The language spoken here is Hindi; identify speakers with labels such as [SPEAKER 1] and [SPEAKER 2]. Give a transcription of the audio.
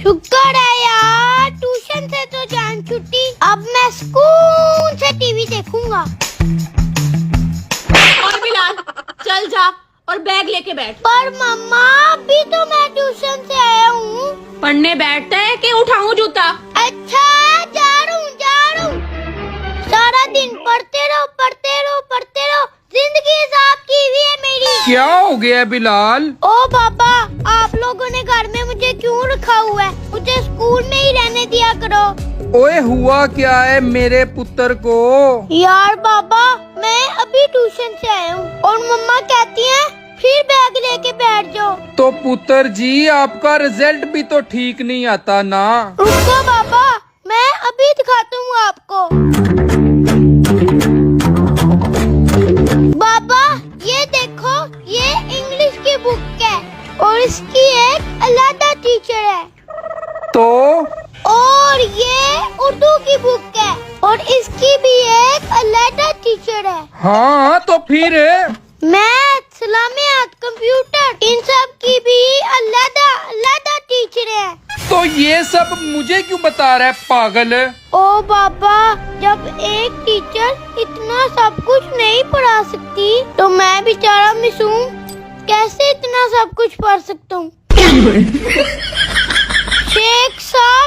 [SPEAKER 1] शुक्र है यार, ट्यूशन से तो जान छुट्टी। अब मैं सुकून से टीवी देखूंगा।
[SPEAKER 2] और बिलाल चल जा और बैग लेके बैठ।
[SPEAKER 1] पर मम्मा अभी तो मैं ट्यूशन से आया हूँ।
[SPEAKER 2] पढ़ने बैठता है कि उठाऊं जूता?
[SPEAKER 1] अच्छा जा रहा हूँ। सारा दिन पढ़ते रहो। जिंदगी हिसाब की हुई है मेरी।
[SPEAKER 3] क्या हो गया बिलाल?
[SPEAKER 1] ओ पापा, आप लोगों ने घर में मुझे क्यों रखा हुआ है? मुझे स्कूल में ही रहने दिया करो।
[SPEAKER 3] ओए हुआ क्या है मेरे पुत्र को?
[SPEAKER 1] यार पापा, मैं अभी ट्यूशन से आया हूँ और मम्मा कहती हैं फिर बैग लेके बैठ जाओ।
[SPEAKER 3] तो पुत्र जी, आपका रिजल्ट भी तो ठीक नहीं आता ना।
[SPEAKER 1] रुको पापा, मैं अभी दिखाता हूँ आपको। पापा ये देखो, ये इंग्लिश की बुक है और इसकी एक अलग टीचर है।
[SPEAKER 3] तो
[SPEAKER 1] और ये उर्दू की बुक है और इसकी भी एक अलग टीचर है।
[SPEAKER 3] हाँ, तो फिर
[SPEAKER 1] मैथ, इस्लामियात, कंप्यूटर, इन सब की भी अलग टीचर है।
[SPEAKER 3] तो ये सब मुझे क्यों बता रहा है पागल?
[SPEAKER 1] ओ पापा, जब एक टीचर इतना सब कुछ नहीं पढ़ा सकती तो मैं बेचारा मासूम कैसे इतना सब कुछ पढ़ सकता हूँ? शेख साहब